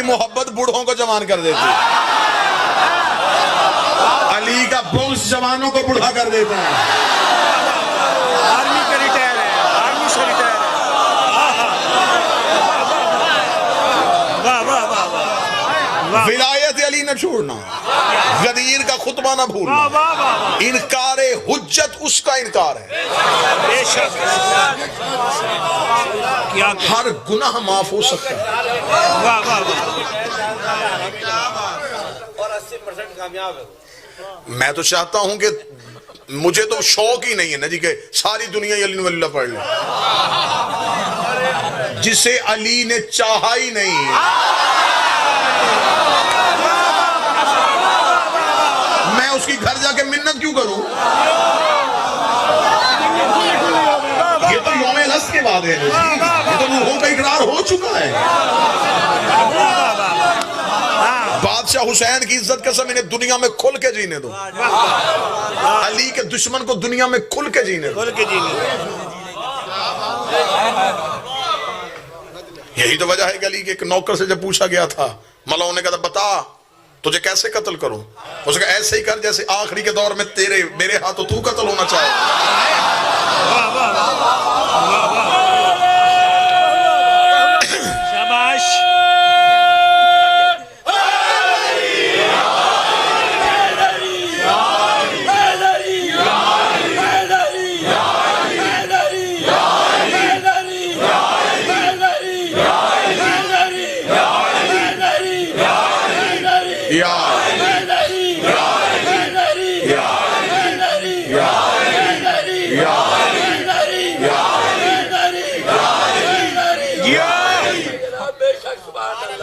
मोहब्बत बूढ़ों को जवान कर देती है, अली का बुग़्ज़ जवानों को बूढ़ा कर देता है। आर्मी का रिटायर है, आर्मी से रिटायर है। वाह वाह वाह वाह। विलायत अली न छोड़ना, गदीर का खुतबा न भूलना, इनकारे हुज्जत उसका इनकार है। हर गुनाह माफ हो सकता है। वाह वाह वाह। और 80% कामयाब है। मैं तो चाहता हूं कि मुझे तो शौक ही नहीं है ना जी कि सारी दुनिया अली वल्ला पढ़ ले, जिसे अली ने चाहा ही नहीं। मैं उसकी घर जाके मिन्नत क्यों करूं? ये तो यौम लस के बाद है, ये तो रूहों का इकरार हो चुका है। बादशाह हुसैन की इज्जत कसम, इन्हें दुनिया में खुल के जीने दो। अली के दुश्मन को दुनिया में खुल के जीने दो। यही तो वजह है कि अली के एक नौकर से जब पूछा गया था, मलाओं ने कहा बता तुझे कैसे कत्ल करूं? उसने कहा ऐसे ही कर जैसे आखिरी के दौर में तेरे मेरे हाथों तू कत्ल होना चाहे। शाबाश।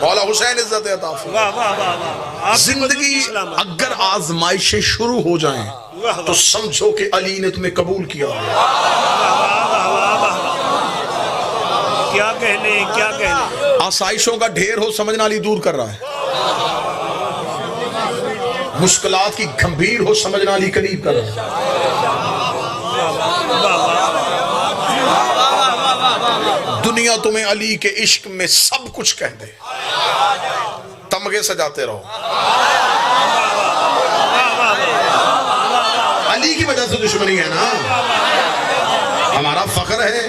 मौला हुसैन इज्जत अता फरमाए। जिंदगी अगर आजमाइशें शुरू हो जाएं तो समझो कि अली ने तुम्हें कबूल किया। क्या कहने, क्या कहने। आसाइशों का ढेर हो समझना अली दूर कर रहा है, मुश्किलात की गंभीर हो समझना अली करीब कर रहा है। दुनिया तुम्हें अली के इश्क में सब कुछ कह दे, तमगे सजाते रहो। अली की वजह से दुश्मनी है ना, हमारा फख्र है,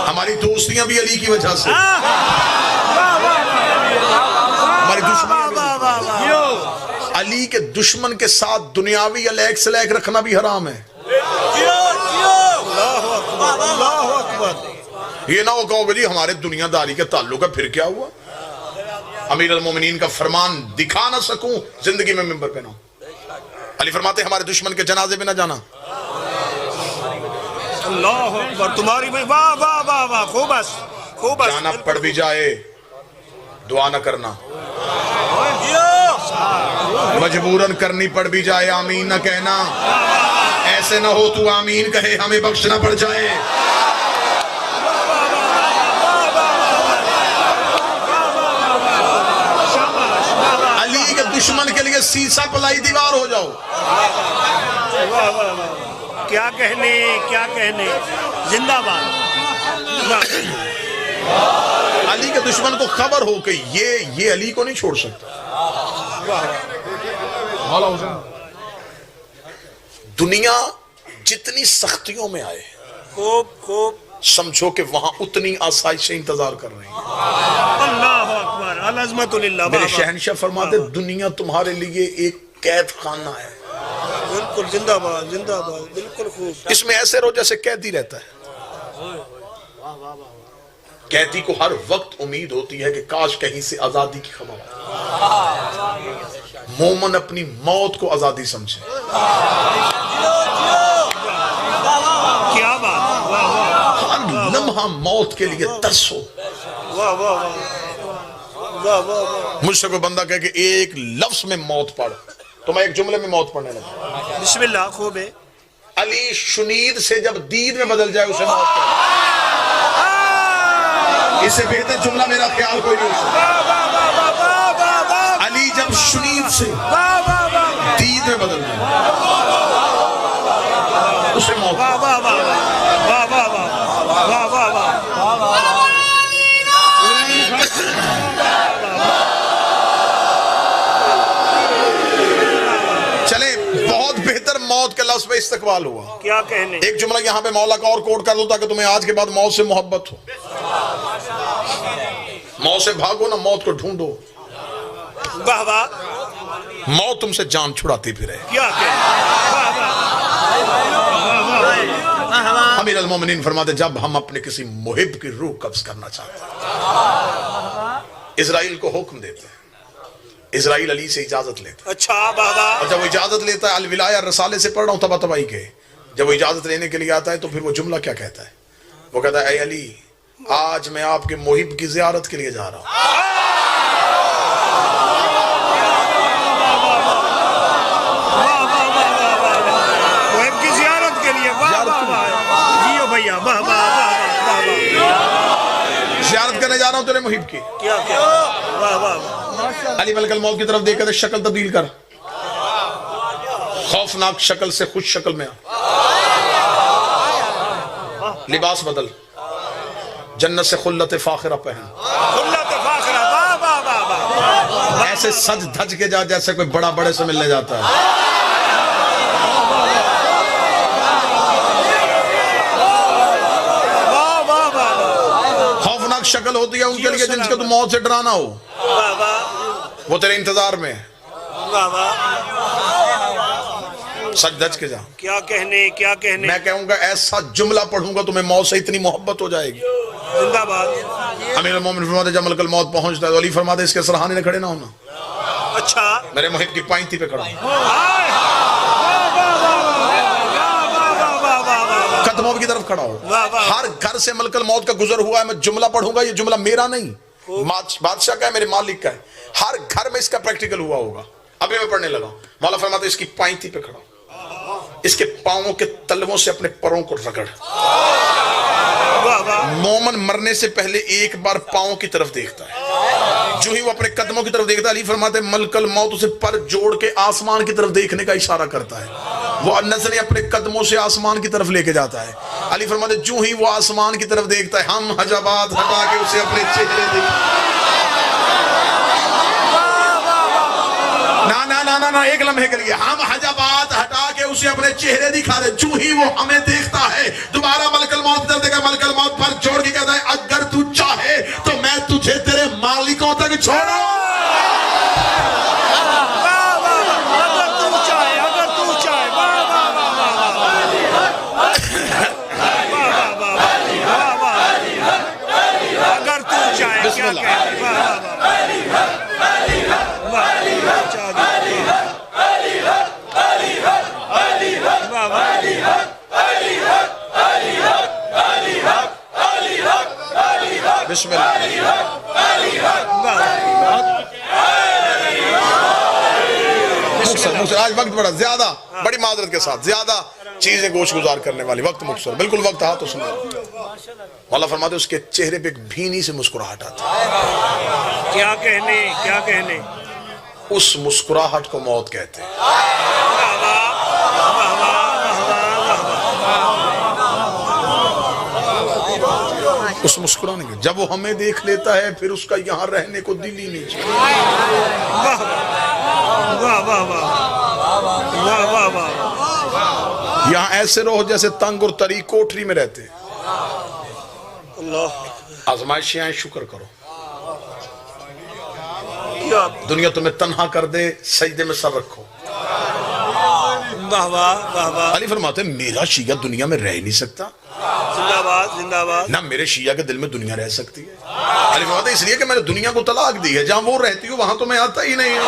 हमारी दोस्तियां भी अली की वजह से, हमारी दुश्मनी। अली के दुश्मन के साथ दुनियावी अलैक सलैक रखना भी हराम है। ये ना हो कहोगे जी हमारे दुनियादारी के ताल्लुक है, फिर क्या हुआ? अमीर अल मोमिनीन का फरमान दिखा ना सकूं जिंदगी में मिंबर पे ना। अली फरमाते हमारे दुश्मन के जनाजे में ना जाना। अल्लाह अकबर। तुम्हारी में वाह वाह वाह वाह। खूबस खूबस। जाना पड़ भी जाए दुआ न करना, मजबूरन करनी पड़ भी जाए आमीन न कहना। ऐसे ना हो तू आमीन कहे हमें बख्शना पड़ जाए। अली के दुश्मन के लिए सीसा पलाई दीवार हो जाओ। क्या कहने, क्या कहने। जिंदाबाद। अली के दुश्मन को खबर हो कि ये अली को नहीं छोड़ सकता। दुनिया जितनी सख्तियों में आए खूब समझो कि वहां उतनी आसाइशें इंतजार कर रही हैं। अल्लाह अकबर। अल-अज़मतुलिल्लाह। मेरे शहंशाह फरमाते दुनिया तुम्हारे लिए एक कैद खाना है। बिल्कुल जिंदाबाद जिंदाबाद। बिल्कुल खूब। इसमें ऐसे रहो जैसे कैदी रहता है। कैदी को हर वक्त उम्मीद होती है कि काश कहीं से आजादी की खबर आए। मोमन अपनी मौत को आजादी समझे। क्या बात। हर लम्हा मौत के लिए तरसो। वाह वाह वाह वाह। मुझसे कोई बंदा कहे कि एक लफ्ज में मौत पढ़, तो मैं एक जुमले में मौत पढ़ने लगा। बिस्मिल्लाह। खूब है। अली शुनीद से जब दीद में बदल जाए उसे मौत पढ़। इससे बेहतर जुमला मेरा ख्याल कोई नहीं हो सकता। अली जब शुनीद से दीद में बदल जाए उसे मौत। वाह वाह वाह वाह वाह वाह वाह वाह। लफ्ज पे इस्तकबाल हुआ। क्या कहने, एक जुमला यहाँ पे मौला का और कोट कर दो ताकि तुम्हें आज के बाद मौत से मोहब्बत हो। मौत से भागो ना, मौत को ढूंढो। वाह वाह, मौत तुमसे जान छुड़ाती फिरे। क्या कहने, वाह वाह, अमीर अल मोमिनीन फरमाते जब हम अपने किसी मुहिब की रूह कब्ज करना चाहते हैं, इजराइल को हुक्म देते हैं, इजराइल अली से इजाजत लेता है। अच्छा वाह वाह, और जब वो इजाजत लेता है, अल विलाया रसाले से पढ़ रहा हूं तबा तबाई के, जब वो इजाजत लेने के लिए आता है तो फिर वो जुमला क्या कहता है? वो कहता है, ऐ अली, आज मैं आपके मुहिब की जियारत के लिए जा रहा हूं। मुहिब की जियारत के लिए, वाह वाह वाह, जियो भैया, वाह वाह वाह वाह, जियारत करने जा रहा हूं तेरे मुहिब की। क्या क्या, वाह वाह, अली मलकल मौत की तरफ देखकर शक्ल तब्दील कर, खौफनाक शक्ल से खुश शक्ल में आ, लिबास बदल, जन्नत से खुल्लत फाखिरा पहन, खुल्लत फाखिरा, वाह वाह वाह वाह, ऐसे सज धज के जा जैसे कोई बड़ा बड़े से मिलने जाता है। वाह वाह वाह, खौफनाक शक्ल होती है उनके लिए जिनके तुम मौत से डराना हो, वाह वाह, वो तेरे इंतजार में है। वाह वाह, सच धज के जा। क्या कहने, क्या कहने, मैं कहूंगा ऐसा जुमला पढ़ूंगा तुम्हें मौत से इतनी मोहब्बत हो जाएगी। जिंदाबाद। अमीर मोमिन फरमाते जब मलकल मौत पहुंचता है तो अली फरमाते इसके सरहाने खड़े ना होना, अच्छा, मेरे मुहिब की पाइंती पे खड़ा हूं। कदमों की तरफ खड़ा हो, हर घर से मलकल मौत का गुजर हुआ है, मैं जुमला पढ़ूंगा, ये जुमला मेरा नहीं, बादशाह का है, मेरे मालिक का है, हर घर में इसका प्रैक्टिकल हुआ होगा। अभी मैं पढ़ने लगा, मौला फरमाते इसकी पाइंती पे खड़ा, इसके पांवों के तलवों से अपने पैरों को रगड़। मोमन मरने से पहले एक बार पांवों की तरफ देखता है, जो ही वो अपने कदमों की तरफ देखता है, अली फरमाते मलकल मौत उसे पर जोड़ के आसमान की तरफ देखने का इशारा करता है, वो नजरें अपने कदमों से आसमान की तरफ लेके जाता है। अली फरमाते जो ही वो आसमान की तरफ देखता है, हम हजाबात हटा के उसे अपने चेहरे ना एक लम्हे के लिए हम हजाबात हटा के उसे अपने चेहरे दिखा रहे, जो ही वो हमें देखता है दोबारा मलकल मौत दर्द देगा, मलकल मौत पर जोड़ के कहता है अगर तू चाहे तो मैं तुझे तेरे मालिकों तक छोड़ू। अगर तू चाहे, अगर तू चाहे, वाह वाह वाह वाह, अगर तू चाहे, क्या कहने, वाह वाह मुक्सर, आज वक्त बड़ा ज्यादा, बड़ी माजरत के साथ ज्यादा चीजें गोश गुजार करने वाली, वक्त मुक्सर, बिल्कुल वक्त हा तो सुनो। मौला फरमाते उसके चेहरे पे एक भीनी से मुस्कुराहट आती, क्या कहने, क्या कहने, उस मुस्कुराहट को मौत कहते हैं। उस मुस्कुराने के जब वो हमें देख लेता है फिर उसका यहाँ रहने को दिल ही नहीं चाहिए। यहाँ ऐसे रहो जैसे तंग और तरी कोठरी में रहते। आजमाइशें आए, शुक्र करो। दुनिया तुम्हें तन्हा कर दे, सजदे में सर रखो। वाह वाह वाह वाह। अली फरमाते मेरा शिया दुनिया में रह नहीं सकता, जिंदाबाद जिंदाबाद। ना मेरे शिया के दिल में दुनिया रह सकती है। अली फरमाते इसलिए कि मैंने दुनिया को तलाक दी है, जहां वो रहती हूँ वहां तो मैं आता ही नहीं हूँ।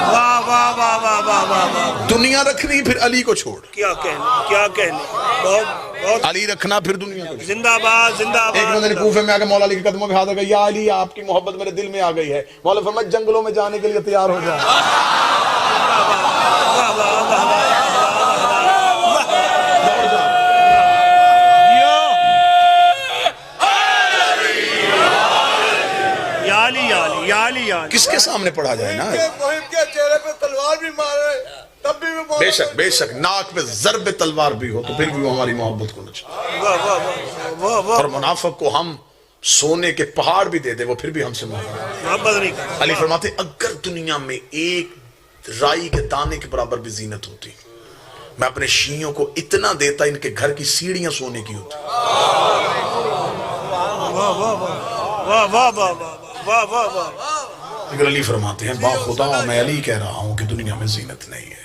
वाह वाह वाह वाह वाह वाह। दुनिया रखनी फिर अली को छोड़, क्या कहने, क्या कहने, बहुत बहुत। अली रखना फिर दुनिया को छोड़। जिंदाबाद जिंदाबाद। एक बंदे ने कूफे में आकर मौला अली के कदमों पे हाथ रखा, या अली आपकी मोहब्बत मेरे दिल में आ गई है। मौला फरमाया जंगलों में जाने के लिए तैयार हो जाए। किसके सामने पढ़ा जाए ना, के चेहरे पे तलवार भी मारे तब भी बेशक बेशक नाक पे ज़र्ब तलवार भी हो तो फिर भी वो हमारी मोहब्बत को नचा। और मुनाफिक को हम सोने के पहाड़ भी दे दे वो फिर भी हमसे मांगा। मोहब्बत नहीं करता। अली फरमाते अगर दुनिया में एक राई के दाने के बराबर भी जीनत होती मैं अपने शियों को इतना देता इनके घर की सीढ़ियां सोने की होती। वाह वाह वाह वाह वाह वाह वाह वाह। लेकिन अली फरमाते हैं बाखुदा मैं अली कह रहा हूं कि दुनिया में जीनत नहीं है।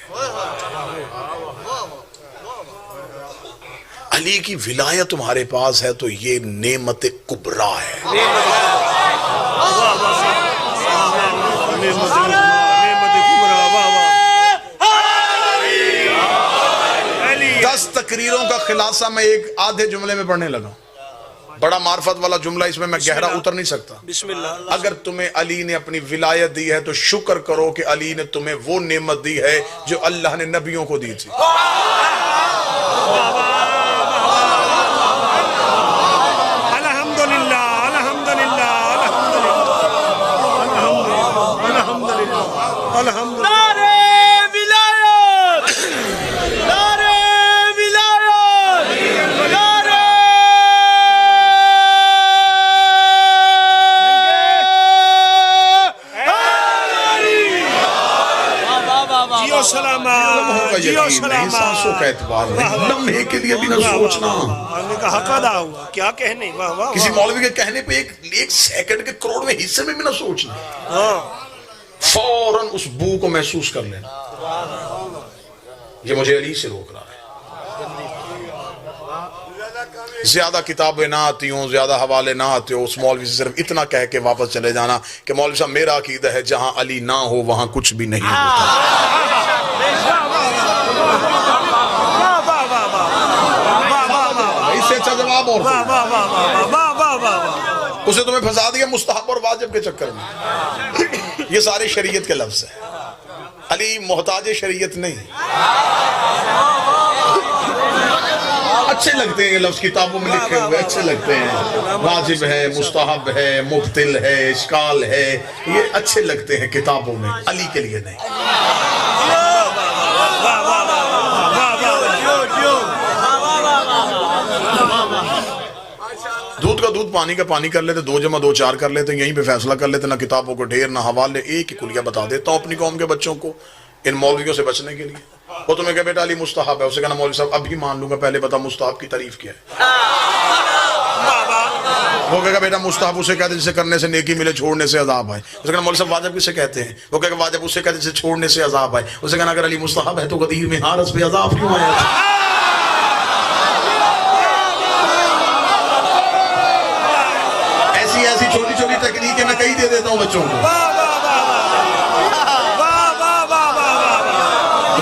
अली की विलायत तुम्हारे पास है तो ये नेमत कुबरा है। दस तकरीरों का खुलासा मैं एक आधे जुमले में पढ़ने लगा। बड़ा मार्फत वाला जुमला, इसमें मैं गहरा उतर नहीं सकता। बिस्मिल्लाह। अगर तुम्हें अली ने अपनी विलायत दी है तो शुक्र करो कि अली ने तुम्हें वो नेमत दी है जो अल्लाह ने नबियों को दी थी। सांसों का एतबार नहीं, लम्हे के लिए भी ना सोचना। हक अदा हुआ, क्या कहने। वाह वाह। किसी मौलवी के कहने पे एक सेकंड के करोड़वें हिस्से में भी ना सोचना, फौरन उस बू को महसूस कर लेना ये मुझे अली से रोक रहा है। ज्यादा किताबें ना आती हूँ, ज्यादा हवाले ना आते हो, उस मौलवी से सिर्फ इतना कह के वापस चले जाना कि मौलवी साहब मेरा अकीदा है जहां अली ना हो वहां कुछ भी नहीं होता। इससे अच्छा जवाब और उसे तुम्हें फंसा दिया मुस्तहब और वाजिब के चक्कर में। ये सारे शरीयत के लफ्ज है। अली मोहताज शरीयत नहीं। अच्छे लगते हैं ये लफ्ज, किताबों में लिखे हुए अच्छे लगते हैं। वाजिब है, मुस्तहब है, मुब्तिल है, इश्काल है, ये अच्छे लगते हैं किताबों में, अली के लिए नहीं। दूध का दूध, पानी का पानी कर लेते, 2 जमा 2 4 कर लेते, यहीं पे फैसला कर लेते। ना किताबों को ढेर ना हवाले, एक ही कुलिया बता देता हूँ अपनी कौम के बच्चों को इन मौलवियों से बचने के लिए। वो तुम्हें कहे बेटा अली मुस्तहब है, उसे कहना मौलवी साहब अभी मान लूंगा, पहले बता मुस्तहब की तारीफ क्या है। वो कहेगा बेटा मुस्तहब उसे कहते जिसे करने से नेकी मिले, छोड़ने से अजाब आए। उसे कहना मौलवी साहब वाजिब किसे कहते हैं। वो कहेगा वाजिब उसे कहते जिसे छोड़ने से अजाब आए। उसे कहना अगर अली मुस्तहब है तो गदीर में हारस पे अजाब क्यों आया। ऐसी छोटी छोटी तकनीकें मैं कहीं दे देता हूँ बच्चों को।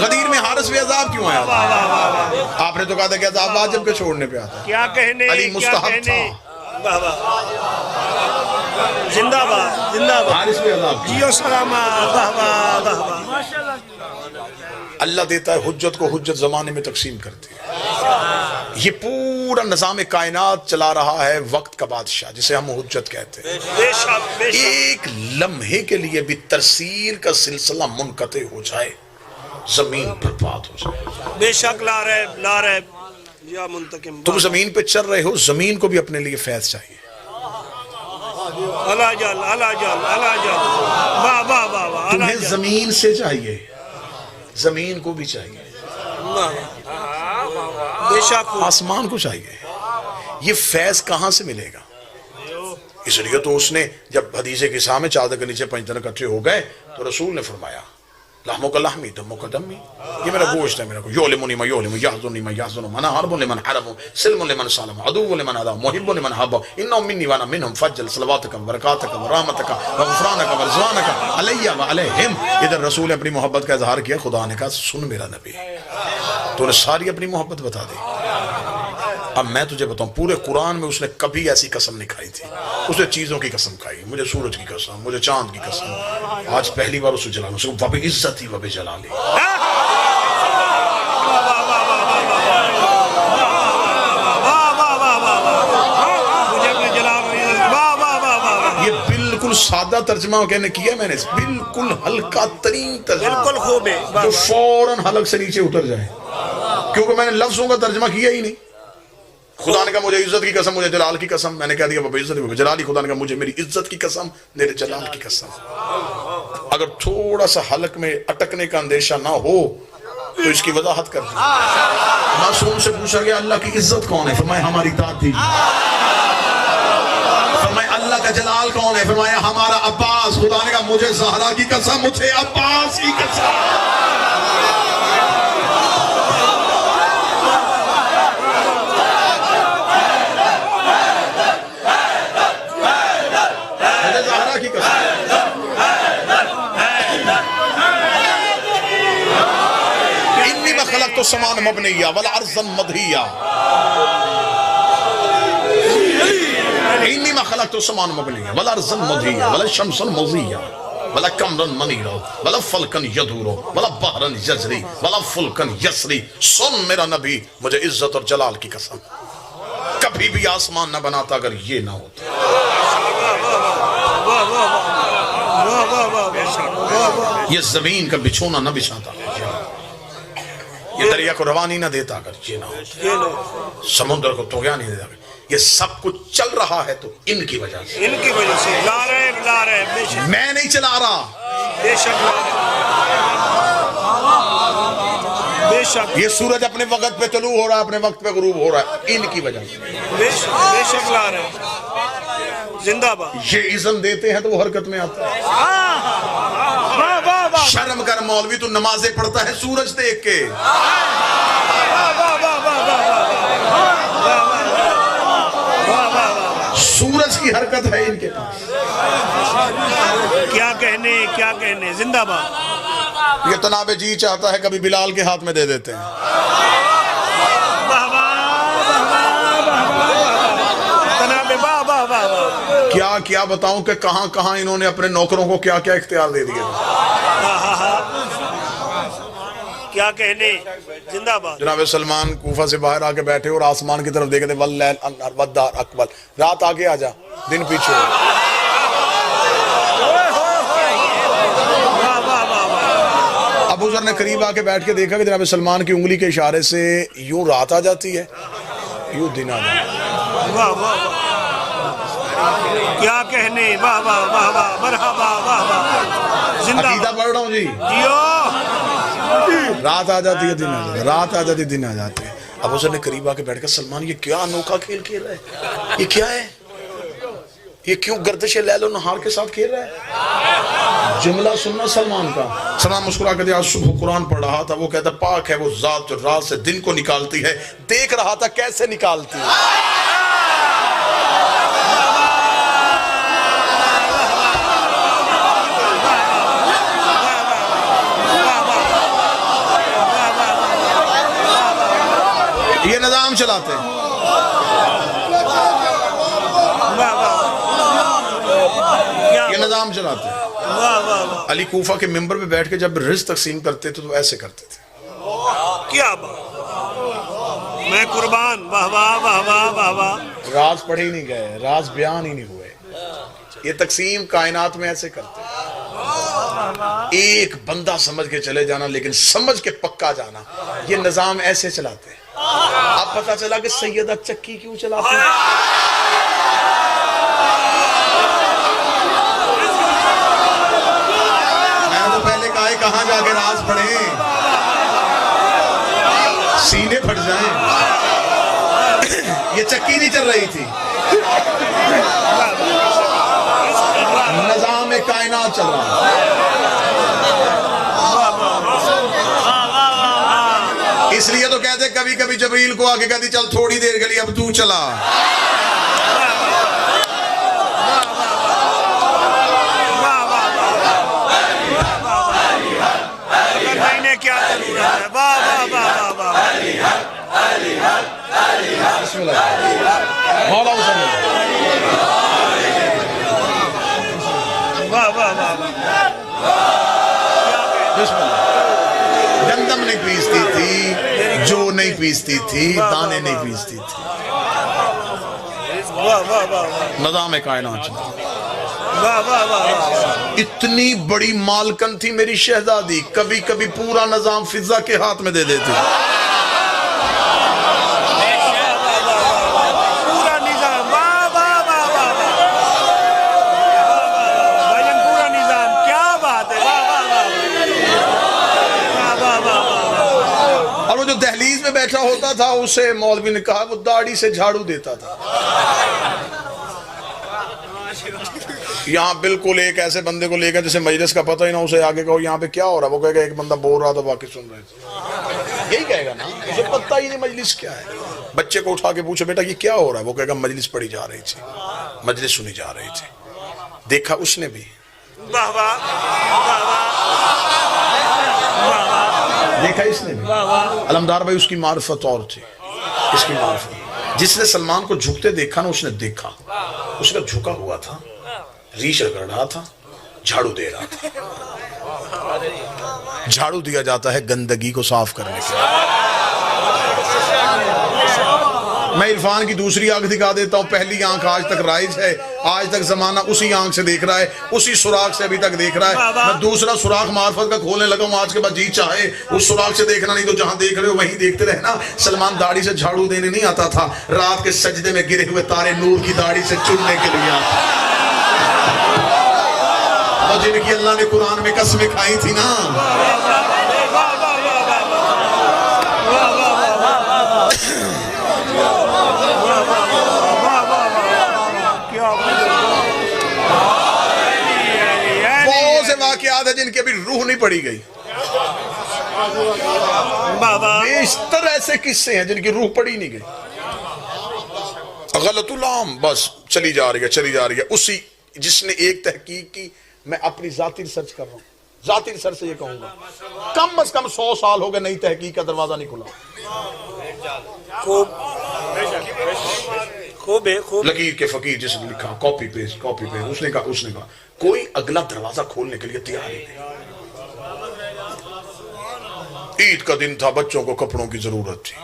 गदीर में हारस पे अजाब क्यों आया। आपने तो कहा था कि अजाब वाजिब के छोड़ने पे आता। क्या कहने, अली मुस्तहब था। जिंदाबाद जिंदाबाद। हारिस पे अजाब जियो सलामत। अल्लाह देता है हुज्जत को, हुज्जत जमाने में तकसीम करती है। ये पूरा निज़ाम कायनात चला रहा है वक्त का बादशाह, जिसे हम हुज्जत कहते हैं। बेशक बेशक। एक लम्हे के लिए भी तरसील का सिलसिला मुनक़ते हो जाए, जमीन बर्बाद हो जाए। बेशक ला रहे या मुंतकिम। तुम जमीन पे चल रहे हो, जमीन को भी अपने लिए फैज चाहिए। अला जल अला जल अला जल। वाह वाह वाह वाह। तुम्हें जमीन से चाहिए, जमीन को भी चाहिए, बेशक आसमान को चाहिए। ये फैज कहां से मिलेगा। इसलिए तो उसने जब हदीसे के सामने चादर के नीचे 5 दिन इकट्ठे हो गए तो रसूल ने फरमाया लहमो का लहमी दमो का दमी, ये मेरा गोश्त है, मेरा को योलिमुनी मा योलिमु याज़ुनी मा याज़ुनु मना हरबु लिमन हरबु सिल्मु लिमन सलम अदुव्वु लिमन अदा मुहिब्बु लिमन हब्बा इन्नहु मिन्नी व अना मिनहुम फज्जल सलवातुका व बरकातुका व रहमतुका व गुफरानका व रिज़वानका अलैया व अलैहिम। इधर रसूल ने अपनी मोहब्बत का इजहार किया। खुदा ने कहा सुन मेरा नबी, तूने सारी अपनी मोहब्बत बता दी। अब मैं तुझे बताऊं, पूरे कुरान में उसने कभी ऐसी कसम नहीं खाई थी। उसने चीजों की कसम खाई, मुझे सूरज की कसम, मुझे चांद की कसम। आज पहली बार उसे जला, उसको वबे इज्जत ही वबे जलाली। ये बिल्कुल सादा तर्जमा कहने किया मैंने, बिल्कुल हल्का तरीन तर्जमा, बिल्कुल खूब है, जो फौरन हलक से नीचे उतर जाए, क्योंकि मैंने लफ्जों का तर्जमा किया ही नहीं। खुदा ने कहा मुझे इज्जत की कसम, मुझे जलाल की कसम। मैंने कह दिया बाबा इज्जत की जलाली। खुदा ने कहा मुझे मेरी इज्जत की कसम, मेरे जलाल की कसम। अगर थोड़ा सा हलक में अटकने का अंदेशा ना हो तो इसकी वजाहत कर दी। मासूम से पूछा गया अल्लाह की इज्जत कौन है? फरमाया हमारी दादी। फरमाया अल्लाह का जलाल कौन है? फरमाया हमारा अब्बास। खुदा ने कहा मुझे ज़हरा की कसम, मुझे अब्बास की कसम। मुझे ज़हरा की कसम। इन्नी में खलक तो समान मबनिया वला अर्ज़न मदहिया। इन्नी में खलक तो समान मबनिया वला अर्ज़न मदहिया वला शमसन मज़िया वला कमरन मनीरा वला फलकन यदूरो वला बहरन यजरी वला फुलकन यसरी। सुन मेरा नबी, मुझे इज्जत और जलाल की कसम, कभी भी आसमान न बनाता अगर ये ना होता। ये जमीन का बिछोना न बिछाता, ये दरिया को रवानी ना देता अगर ये ना होता, समुद्र को तोया नहीं देता। ये सब कुछ चल रहा है तो इनकी वजह से, इनकी वजह से ला रहे बेशक। मैं नहीं चला रहा, बेशक बेशक। ये सूरज अपने वक्त पे तलू हो रहा है, अपने वक्त पे गुरूब हो रहा है, इनकी वजह से। बेशक ला रहे। जिंदाबाद। ये इज़्ज़त देते हैं तो वो हरकत में आता है। शर्म कर मौलवी, तू नमाजें पढ़ता है सूरज देख के। सूरज की हरकत है इनके पास। क्या कहने जिंदाबाद। ये तनाबे जी चाहता है कभी बिलाल के हाथ में दे देते हैं। क्या क्या बताऊं कि कहां कहां इन्होंने अपने नौकरों को क्या क्या इख्तियार दे दिए। क्या कहने जिंदाबाद। जनाब सलमान कूफा से बाहर आके बैठे और आसमान की तरफ देखते, वल्लैल अन्हार वद्दार अकबल, रात आगे आ जा दिन पीछे। अबू ज़र ने करीब आके बैठ के देखा कि जनाब सलमान की उंगली के इशारे से यूं रात आ जाती है, यूं दिन आ जाता है। क्या कहने। वाह वाह वाह वाह मरहबा वाह वाह। अकीदा पढ़ रहा हूँ जी। रात आ जाती है दिन आ जाती है, रात आ जाती है दिन आ जाती है। अब उसने करीब आके बैठ कर, सलमान ये क्या अनोखा खेल खेल रहा है, ये क्या है, ये क्यों गर्दिश लैलो नहार के साथ खेल रहा है। जुमला सुनना सलमान का। सलमान मुस्कुरा कर दिया, आज सुबह कुरान पढ़ रहा था, वो कहता पाक है वो जात जो रात से दिन को निकालती है, देख रहा था कैसे निकालती है। ये निजाम चलाते हैं। ये निजाम चलाते हैं। अली कूफा के मिंबर पे बैठ के जब रिज़्क़ तकसीम करते थे तो ऐसे करते थे। क्या बात। मैं कुर्बान। वाह वाह वाह वाह वाह वाह। राज पढ़े ही नहीं गए, राज बयान ही नहीं हुए। ये तकसीम कायनात में ऐसे करते हैं। एक बंदा समझ के चले जाना, लेकिन समझ के पक्का जाना, ये निजाम ऐसे चलाते हैं। अब पता चला कि सैयदा चक्की क्यों चलाते हैं। मैंने तो पहले कहा है कहां जाके राज पढ़े, सीने फट जाएं। ये चक्की नहीं चल रही थी, निजाम कायनात चल रहा है। इसलिए तो कहते कभी कभी जबरील को आके कहती चल थोड़ी देर के लिए अब तू चला। मैंने क्या गंदम नहीं पीसती थी, जो नहीं पीसती थी, दाने नहीं पीसती थी। निज़ाम कायनात। इतनी बड़ी मालकन थी मेरी शहजादी, कभी कभी पूरा निज़ाम फिजा के हाथ में दे देती। बैठा होता था, उसे मौलवी ने कहा वो दाढ़ी से झाड़ू देता था। यहाँ बिल्कुल एक ऐसे बंदे को लेकर जिसे मजलिस का पता ही ना, उसे आगे कहो यहाँ पे क्या हो रहा है, वो कहेगा एक बंदा बोल रहा था बाकी सुन रहे थे, यही कहेगा ना, उसे पता ही नहीं मजलिस क्या है। बच्चे को उठा के पूछो बेटा ये क्या हो रहा है, वो कहेगा मजलिस पढ़ी जा रही थी, मजलिस सुनी जा रही थी। देखा उसने भी, देखा इसने भी। अलमदार भाई उसकी मार्फत और थी, इसकी मार्फत। जिसने सलमान को झुकते देखा ना, उसने देखा उसका झुका हुआ था, रीछ रगड़ रहा था, झाड़ू दे रहा था। झाड़ू दिया जाता है गंदगी को साफ करने के लिए। मैं इरफान की दूसरी आंख दिखा देता हूं। पहली आंख आज तक राइज है, आज तक जमाना उसी आंख से देख रहा है, उसी सुराख से अभी तक देख रहा है। मैं दूसरा सुराख मार्फत का खोलने लगा हूं, आज के बाद जी चाहे उस सुराख से देखना, नहीं तो जहां देख रहे हो वहीं देखते रहना। सलमान दाढ़ी से झाड़ू देने नहीं आता था, रात के सजदे में गिरे हुए तारे नूर की दाढ़ी से चुनने के लिए आता। और जिनकी अल्लाह ने कुरान में कसमें खाई थी ना, बहुत से वाकयात है जिनकी अभी रूह नहीं पड़ी गई। बेशतर ऐसे किस्से हैं जिनकी रूह पड़ी नहीं गई। गलतुलाम बस चली जा रही है, चली जा रही है। उसी जिसने एक तहकीक की, मैं अपनी जाती रिसर्च कर रहा हूँ, जाती रिसर्च से ये कहूंगा कम से कम 100 साल हो गए नई तहकीक का दरवाजा नहीं खुला। खूब लकीर के फकीर जिसने लिखा, कॉपी पेस्ट, उसने कहा कोई अगला दरवाजा खोलने के लिए तैयार ही नहीं। ईद का दिन था, बच्चों को कपड़ों की जरूरत थी।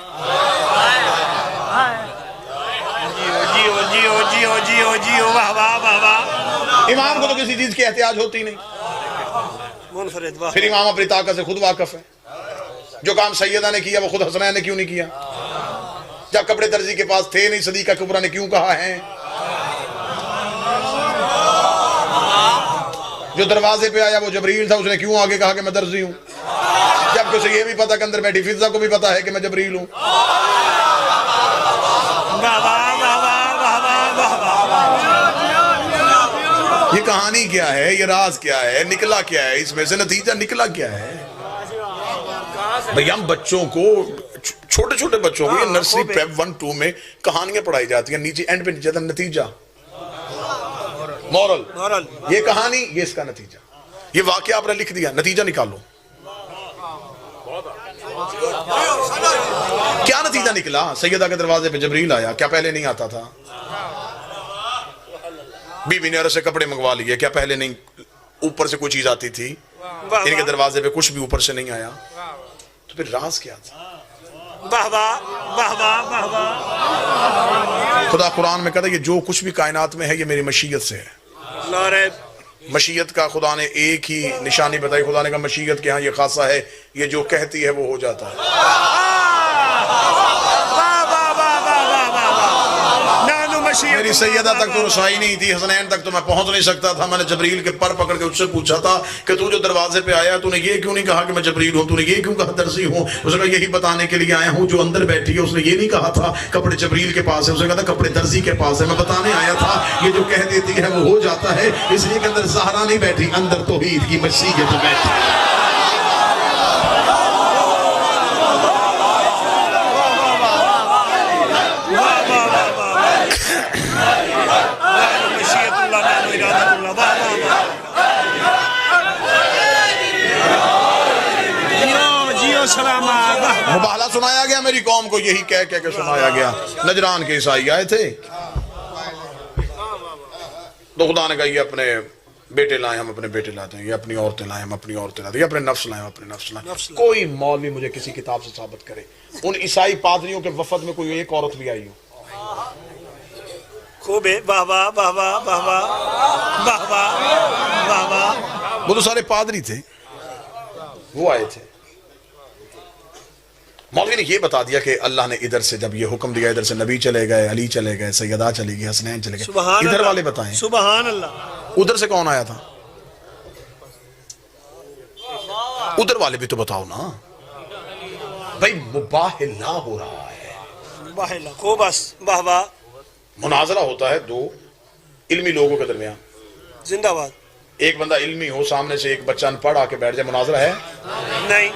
जियो वाह वाह वाह वाह। इमाम को तो किसी चीज की एहतियाज होती नहीं, फिर इमाम अपनी ताकत से खुद वाकफ है। जो काम सैयदा ने किया वो खुद हसनैन ने क्यों नहीं किया? जब कपड़े दर्जी के पास थे नहीं, सदीका कुबरा ने क्यों कहा है? जो दरवाजे पे आया वो जबरील था, उसने क्यों आगे कहा कि मैं दर्जी हूं? जबकि उसे ये भी पता कि अंदर बैठी फिजा को भी पता है कि मैं जबरील हूं। ये कहानी क्या है, ये राज क्या है, निकला क्या है, इसमें से नतीजा निकला क्या है? भैया हम बच्चों को, छोटे छोटे बच्चों को, ये नर्सरी प्रेप 1-2 में कहानियां पढ़ाई जाती हैं, नीचे एंड पे नीचे था नतीजा, मॉरल, ये कहानी, ये इसका नतीजा, ये वाकया आपने लिख दिया, नतीजा निकालो। क्या नतीजा निकला? सैयदा के दरवाजे पे जबरील आया, क्या पहले नहीं आता था? बीबी ने से कपड़े मंगवा लिए, क्या पहले नहीं ऊपर से कोई चीज आती थी? इनके दरवाजे पे कुछ भी ऊपर से नहीं आया, तो फिर राज क्या था? खुदा कुरान में कहता है ये जो कुछ भी कायनात में है ये मेरी मशीयत से है। मशीयत का खुदा ने एक ही निशानी बताई, खुदा ने कहा मशीयत के यहाँ ये खासा है, ये जो कहती है वो हो जाता है। मेरी सैयदा तक तो रसाई नहीं थी, हसनैन तक तो मैं पहुंच नहीं सकता था। मैंने जबरील के पर पकड़ के उससे पूछा था कि तू जो दरवाजे पे आया तूने ये क्यों नहीं कहा कि मैं जबरील हूं, तूने ये क्यों कहा दर्जी हूं? उसने कहा यही बताने के लिए आया हूं, जो अंदर बैठी है उसने ये नहीं कहा था कपड़े जबरील के पास है, उसने कहा था कपड़े दर्जी के पास है। मैं बताने आया था ये जो कह देती है वो हो जाता है, इसलिए के अंदर ज़हरा नहीं बैठी, अंदर तौहीद की मसीहत बैठी। मुबाहला सुनाया गया मेरी कौम को, यही कह के सुनाया गया। नजरान के ईसाई आए थे तो खुदा ने कहा ये अपने बेटे लाए, हम अपने बेटे लाते हैं, ये अपनी औरतें लाए, हम अपनी औरतें लाते हैं, ये अपने नफ्स लाए, हम अपने नफ्स लाए। कोई मौलवी मुझे किसी किताब से साबित करे उन ईसाई पादरियों के वफद में कोई एक औरत भी आई हो? खूब है, वाह वाह वाह वाह वाह वाह वाह वाह। वो तो सारे पादरी थे, वो आए थे। मौलवी ने ये बता दिया कि अल्लाह ने इधर से जब ये हुक्म दिया, इधर से नबी चले गए, अली चले गए, सैयदा चली गई, हसनैन चले गए। इधर वाले बताएं, सुभान अल्लाह। उधर से कौन आया था? उधर वाले भी तो बताओ ना। भाई मुबाहिला हो रहा है। बाहिला को बस वाह वाह। मुनाजरा होता है दो इल्मी लोगों के दरमियान, जिंदाबाद। एक बंदा इल्मी हो, सामने से एक बच्चा अनपढ़ आके बैठ जाए, मुनाजरा है? नहीं।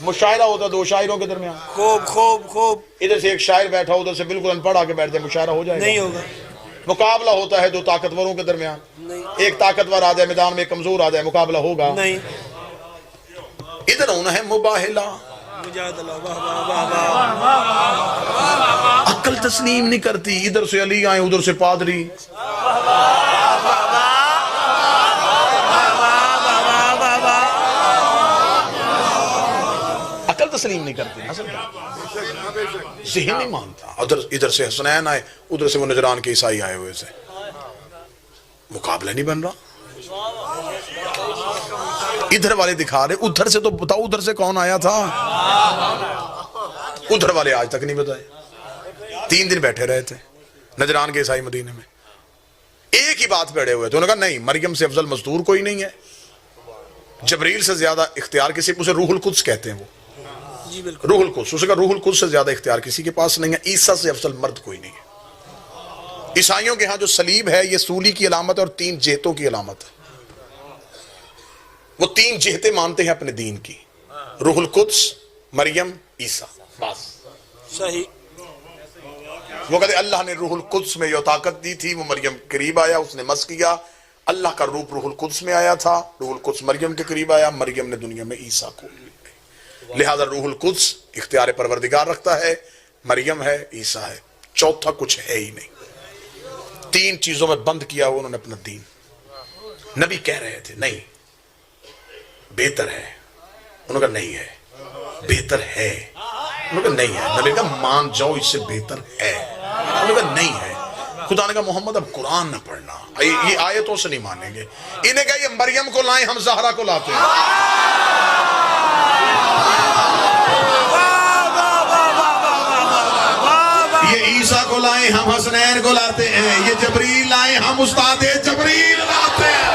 मुशायरा होता है दो शायरों के दरमियान, खूब खूब खूब। इधर से एक शायर बैठा, उधर से बिल्कुल अनपढ़ आके बैठ जाए, मुशायरा हो जाएगा? नहीं होगा। मुकाबला होता है दो ताकतवरों के दरमियान, एक ताकतवर आ जाए मैदान में, कमजोर आ जाए, मुकाबला होगा? नहीं। इधर होना है मुबाहिला। अक्ल तस्लीम नहीं करती, इधर से अली आए उधर से पादरी। अक्ल तस्लीम नहीं करती, असल ज़हन नहीं मानता। उधर इधर से हसनैन आए, उधर से वो नजरान के ईसाई आए हुए से, मुकाबला नहीं बन रहा। इधर वाले दिखा रहे, उधर से तो बताओ उधर से कौन आया था? उधर वाले आज तक नहीं बताए। 3 दिन बैठे रहे थे नजरान के ईसाई मदीने में, एक ही बात पे अड़े हुए थे। उन्होंने कहा नहीं, मरियम से अफजल मजदूर कोई नहीं है, जबरील से ज्यादा इख्तियार किसी, उसे रूहुल कुद्स कहते हैं वो। जी बिल्कुल। रूहुल कुद्स, उसका रूहुल कुद्स से ज्यादा इख्तियार किसी के पास नहीं है। ईसा से अफजल मर्द कोई नहीं है। ईसाइयों के यहाँ जो सलीब है ये सूली की अलामत है और 3 जेहतों की अलामत है। वो 3 जेहतें मानते हैं अपने दीन की, रूहुल कुद्स, मरियम, ईसा, बस सही। वो कहते अल्लाह ने रूहुल कुद्स में जो ताकत दी थी, वो मरियम करीब आया, उसने मस किया। अल्लाह का रूप रूहुल कुद्स में आया था, रूहुल कुद्स मरियम के करीब आया, मरियम ने दुनिया में ईसा को। लिहाजा रूहुल कुद्स इख्तियार परवरदिगार रखता है, मरियम है, ईसा है, चौथा कुछ है ही नहीं। 3 चीजों में बंद किया हुआ उन्होंने अपना दीन। नबी कह रहे थे नहीं बेहतर है, उन्होंने कहा नहीं है, बेहतर है, उन्होंने कहा नहीं है। नबी का मान जाओ इससे बेहतर है, उन्होंने कहा नहीं है। खुदा ने कहा मोहम्मद अब कुरान न पढ़ना, ये आयतों से नहीं मानेंगे। इन्हें कहा ये मरियम को लाएं, हम ज़हरा को लाते हैं। ये ईसा को लाएं, हम हसनैन को लाते हैं। ये जबरील लाएं, हम उस्ताद जबरील लाते हैं।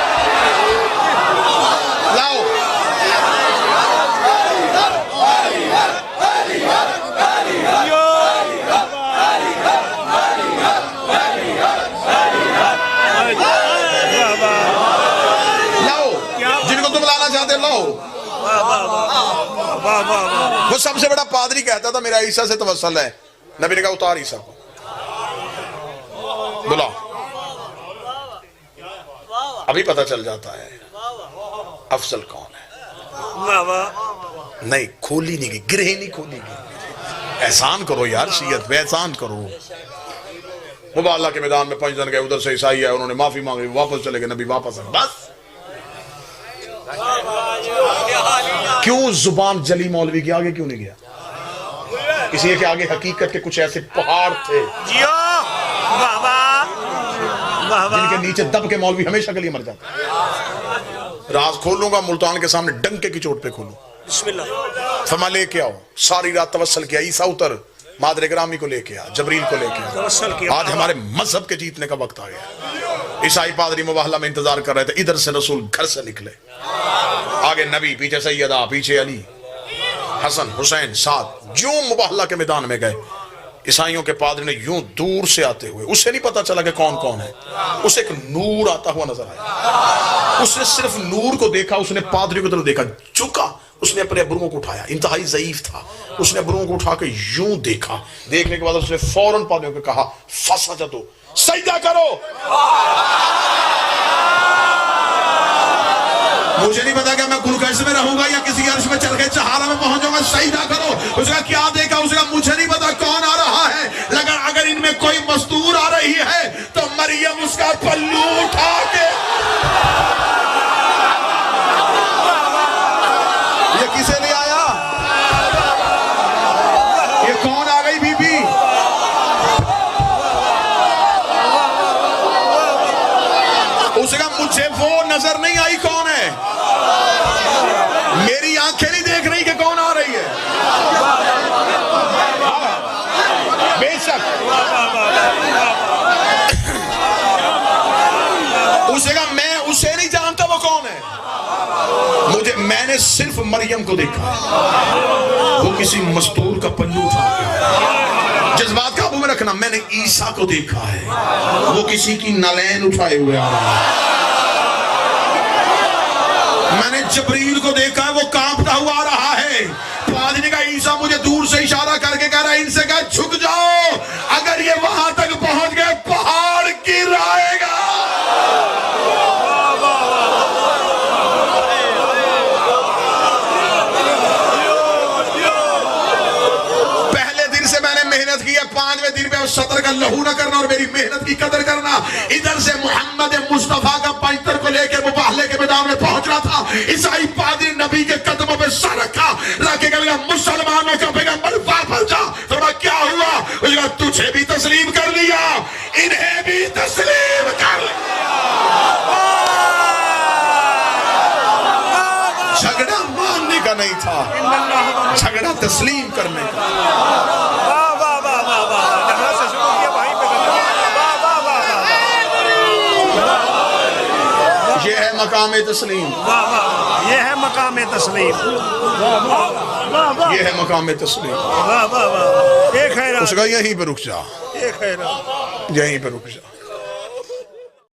लाओ जिनको तुम लाना चाहते लाओ। वो सबसे बड़ा पादरी कहता था मेरा ईसा से तवस्सल है। नबी ने कहा उतार ईसा को, बुलाओ। अभी पता चल जाता है अफजल कौन है। नहीं खोली नहीं गई, गिरह नहीं खोली गई। एहसान करो यार, शीयत पे एहसान करो। मुबाला के मैदान में 5 दिन गए, उधर से ईसाई है, उन्होंने माफी मांगी, वापस चले गए, नबी वापस आए। बस क्यों जुबान जली मौलवी के आगे क्यों नहीं गया? इसलिए कि आगे हकीकत के कुछ ऐसे पहाड़ थे जिनके नीचे दब के मौलवी हमेशा के लिए मर जाता। राज खोलूंगा मुल्तान के सामने, डंके की चोट पे खोलूं। बिस्मिल्लाह। फरमा लेके आओ। सारी रात तवस्सल किया, ईसा उतर, मादर ग्रामी को लेके आ, जबरील को लेके आ। आज हमारे मजहब के जीतने का वक्त आ गया। ईसाई पादरी मुबाहला में इंतजार कर रहे थे, इधर से रसूल घर से निकले, आगे नबी, पीछे सैयदा, पीछे अली, हसन, हुसैन, साथ। जो मुबाहला के मैदान में गए, ईसाइयों के पादरी ने यूं दूर से आते हुए, उसे नहीं पता चला कि कौन कौन है, उसे एक नूर आता हुआ नजर आया। उसने सिर्फ नूर को देखा, उसने पादरी की तरफ देखा, झुका, उसने अपने अबरुओं को उठाया, इंतहाई ज़ईफ था, उसने अबरुओं को उठा के यूं देखा। देखने के बाद उसने फौरन पादरियों को कहा फसजदो, सजदा करो। मुझे नहीं पता कि मैं गुलगश में रहूंगा या किसी अर्श में चल के चहारा में पहुंच जाऊंगा, सजदा करो। उसका क्या देखा? उसका मुझे नहीं पता कौन आ रहा है, लेकिन अगर इनमें कोई मस्तूर आ रही है तो मरियम उसका पल्लू उठा के। ये किसे ले आया? ये कौन आ गई बीबी? उसका मुझे वो नजर नहीं आई कौन है, मेरी आंखें नहीं देख रही कि कौन आ रही है। बेशक उसका मैं उसे नहीं जानता वो कौन है। मैंने सिर्फ मरियम को देखा, वो किसी मस्तूर का पल्लू उठा, जज्बात काबू में रखना। मैंने ईसा को देखा है, वो किसी की नलैन उठाए हुए आ रहा है। मैंने जबरील को देखा है, वो कांपता हुआ आ रहा है। पादरी ने कहा ईसा मुझे दूर से इशारा करके कह रहा है, इनसे कहा झुक जाओ, अगर ये वहां तक पहुंच गए पहाड़ गिर आएगा। पहले दिन से मैंने मेहनत की है, 5वें दिन पे सतर का लहू न करना और मेरी मेहनत की कदर करना। इधर से मोहम्मद मुस्तफा का पैंतर को लेकर मुबाहले के मैदान में पहुंच रहा था। ईसाई पादरी नबी के कदमों पे सर रखा, रखे कहा मुसलमानों का पैगंबर वापस जा। तो क्या हुआ? उसने तुझे भी तस्लीम कर लिया, इन्हें भी तस्लीम कर लिया। झगड़ा मानने का नहीं था, झगड़ा तस्लीम करने का। वाह वाह वाह वाह वाह, जहां से शुरू किया वहीं पे खत्म। वाह वाह वाह वाह, ये है मकाम तस्लीम, वाह वाह, ये है मकाम तस्लीम। वाह वाह वाह, ये है मकाम तस्लीम। वाह वाह वाह, एक खैर, उसका यहीं पे रुक जा, एक खैर। यहीं पे रुक जा।